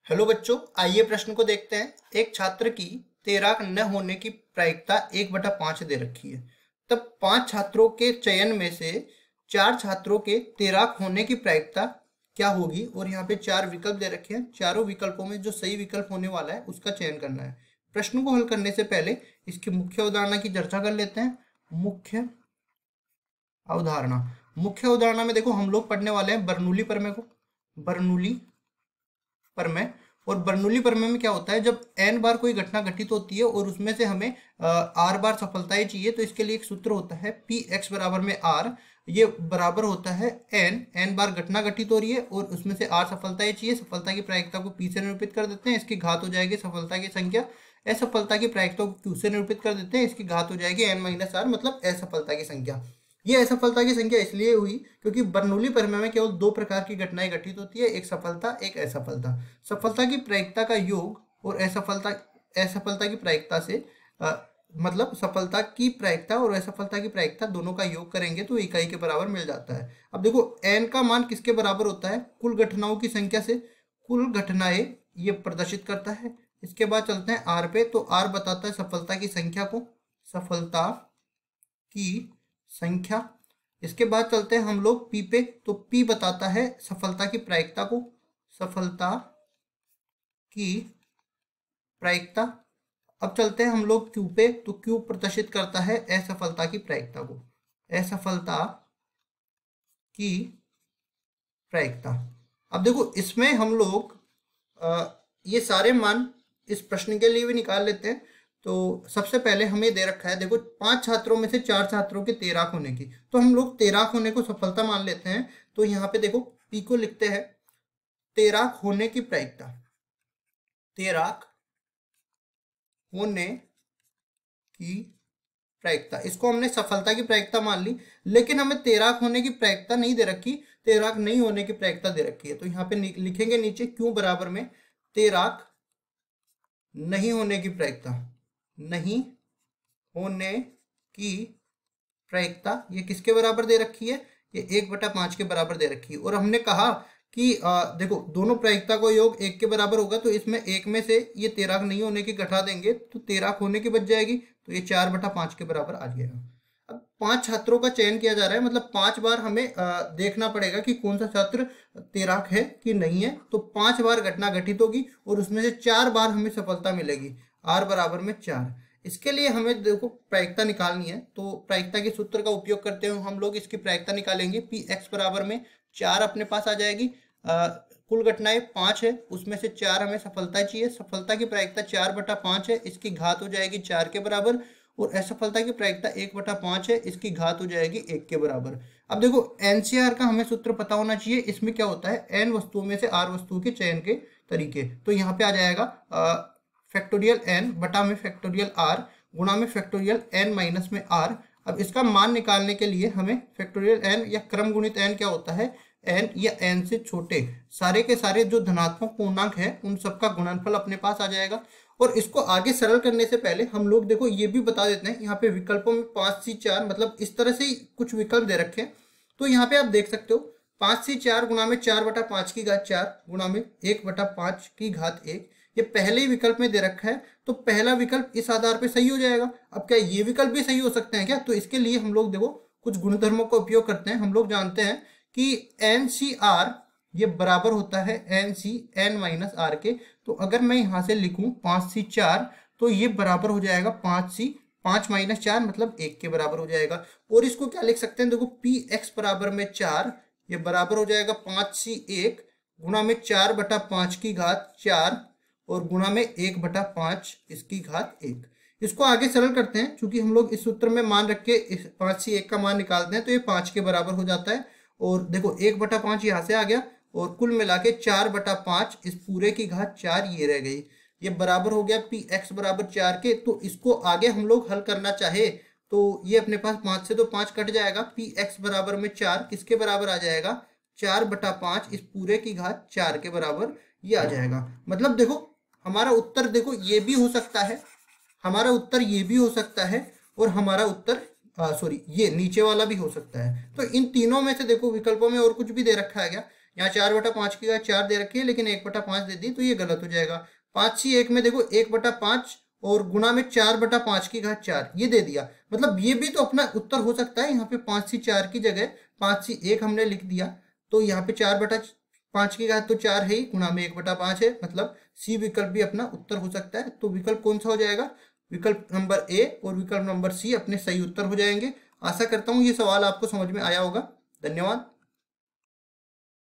Hello बच्चों, आइए प्रश्न को देखते हैं। एक छात्र की तैराक न होने की प्रायिकता 1/5 दे रखी है। तब 5 छात्रों के चयन में से 4 छात्रों के तैराक होने की प्रायिकता क्या होगी। और यहाँ पे 4 विकल्प दे रखे हैं। चारों विकल्पों में जो सही विकल्प होने वाला है उसका चयन करना है। प्रश्न को हल करने से पहले इसकी मुख्य अवधारणा की चर्चा कर लेते हैं। मुख्य अवधारणा मुख्य अवधारणा में देखो हम लोग पढ़ने वाले हैं बर्नौली प्रमेय को। बर्नौली प्रमेय। और बर्नौली प्रमेय में क्या होता है, जब n बार कोई घटना घटित होती है और उसमें से हमें r बार सफलताएं चाहिए, तो इसके लिए एक सूत्र होता है px बराबर में r। ये बराबर होता है n बार घटना घटित हो रही है और उसमें से r सफलताएं चाहिए। सफलता की प्रायिकता को p से निरूपित कर देते हैं, इसकी घात हो जाएगी सफलता की संख्या। असफलता की प्रायिकता को q से निरूपित कर देते हैं, इसकी घात हो जाएगी n - r, मतलब असफलता की संख्या। ये असफलता की संख्या इसलिए हुई क्योंकि बर्नौली प्रमेय में केवल 2 प्रकार की घटनाएं घटित होती है, एक सफलता एक असफलता। सफलता की प्रायिकता का योग और असफलता की प्रायिकता से मतलब सफलता की प्रायिकता और असफलता की प्रायिकता दोनों का योग करेंगे तो इकाई के बराबर मिल जाता है। अब देखो n का मान किसके बराबर होता है, कुल घटनाओं की संख्या से। कुल घटनाएं ये प्रदर्शित करता है। इसके बाद चलते हैं r पे, तो r बताता है सफलता की संख्या को, सफलता की संख्या। इसके बाद चलते हैं हम लोग P पे, तो P बताता है सफलता की प्रायिकता को, सफलता की प्रायिकता। अब चलते हैं हम लोग Q पे, तो Q प्रदर्शित करता है असफलता की प्रायिकता को, असफलता की प्रायिकता। अब देखो इसमें हम लोग ये सारे मान इस प्रश्न के लिए भी निकाल लेते हैं। तो सबसे पहले हमें दे रखा है, देखो 5 छात्रों में से 4 छात्रों के तैराक होने की, तो हम लोग तैराक होने को सफलता मान लेते हैं। तो यहाँ पे देखो P को लिखते हैं तैराक होने की प्रायिकता, तैराक होने की प्रायिकता, इसको हमने सफलता की प्रायिकता मान ली। लेकिन हमें तैराक होने की प्रायिकता नहीं दे रखी, तैराक नहीं होने की प्रायिकता दे रखी है। तो यहाँ पे लिखेंगे नीचे क्यों बराबर में तैराक नहीं होने की प्रायिकता, नहीं होने की प्रायिकता ये किसके बराबर दे रखी है, ये 1/5 के बराबर दे रखी है। और हमने कहा कि देखो दोनों प्रायिकता को योग 1 के बराबर होगा, तो इसमें 1 में से ये तैराक नहीं होने की घटा देंगे तो तैराक होने की बच जाएगी, तो ये 4/5 के बराबर आ जाएगा। अब 5 छात्रों का चयन किया जा रहा है, मतलब 5 बार हमें देखना पड़ेगा कि कौन सा छात्र तैराक है कि नहीं है। तो 5 बार घटना घटित होगी और उसमें से 4 बार हमें सफलता मिलेगी, r बराबर में 4। इसके लिए हमें देखो प्रायिकता निकालनी है, तो प्रायिकता के सूत्र का उपयोग करते हुए हम लोग इसकी प्रायिकता निकालेंगे। Px बराबर में 4 अपने पास आ जाएगी। कुल घटनाएं 5 है, उसमें से 4 हमें सफलता चाहिए। सफलता की प्रायिकता 4/5 है, इसकी घात हो जाएगी 4 के बराबर। और असफलता की प्रायिकता 1/5 है, इसकी घात हो जाएगी 1 के बराबर। अब देखो NCR का हमें सूत्र पता होना चाहिए। इसमें क्या होता है, n वस्तुओं में से r वस्तुओं के चयन के तरीके। तो यहाँ पे आ जाएगा फैक्टोरियल n बटा में फैक्टोरियल r गुणा में फैक्टोरियल n माइनस में r। अब इसका मान निकालने के लिए हमें फैक्टोरियल n या क्रम गुणित n क्या होता है, n या n से छोटे सारे के सारे जो धनात्मक पूर्णांक है उन सबका गुणनफल अपने पास आ जाएगा। और इसको आगे सरल करने से पहले हम लोग देखो ये भी बता देते हैं, यहाँ पे विकल्पों में 5C4 मतलब इस तरह से कुछ विकल्प दे रखे हैं। तो यहाँ पे आप देख सकते हो 5C4 गुणा में 4/5 की घात 4 गुणा में 1/5 की घात 1, ये पहले ही विकल्प में दे रखा है। तो पहला विकल्प इस आधार पे सही हो जाएगा। अब क्या ये विकल्प भी सही हो सकते हैं क्या, तो इसके लिए हम लोग देखो कुछ गुणधर्मों का उपयोग करते हैं। हम लोग जानते हैं कि NCR ये बराबर होता है NC n - r के। तो अगर मैं यहाँ से लिखूं 5C4 तो ये बराबर हो जाएगा 5C 5 - 4 मतलब 1 के बराबर हो जाएगा। और इसको क्या लिख सकते हैं, देखो Px बराबर में 4 ये बराबर हो जाएगा 5C1 गुणा में 4/5 की घात 4 और गुणा में 1/5 इसकी घात 1। इसको आगे सरल करते हैं, क्योंकि हम लोग इस सूत्र में मान रख के 5C1 का मान निकालते हैं तो ये 5 के बराबर हो जाता है। और देखो 1/5 यहाँ से आ गया और कुल मिला के 4/5 इस पूरे की घात 4 ये रह गई। ये बराबर हो गया Px बराबर 4 के। तो इसको आगे हम लोग हल करना चाहे तो ये अपने पास 5 से तो 5 कट जाएगा। Px बराबर में 4 किसके बराबर आ जाएगा, 4/5 इस पूरे की घात 4 के बराबर ये आ जाएगा। मतलब देखो हमारा उत्तर देखो ये भी हो सकता है, हमारा उत्तर ये भी हो सकता है और हमारा उत्तर सॉरी ये नीचे वाला भी हो सकता है। तो इन तीनों में से देखो विकल्पों में और कुछ भी दे रखा है क्या, यहाँ 4/5 की घात 4 दे रखी है, लेकिन 1/5 दे दी, तो ये गलत हो जाएगा। 5C1 में देखो 1/5 और गुणा में 4/5 की घात 4 ये दे दिया, मतलब ये भी तो अपना उत्तर हो सकता है। यहाँ पे 5C4 की जगह 5C1 हमने लिख दिया, तो यहाँ पे 4/5 की घात तो 4 है ही, गुणा में 1/5 है, मतलब सी विकल्प भी अपना उत्तर हो सकता है। तो विकल्प कौन सा हो जाएगा? विकल्प नंबर ए और विकल्प नंबर सी अपने सही उत्तर हो जाएंगे। आशा करता हूँ ये सवाल आपको समझ में आया होगा। धन्यवाद।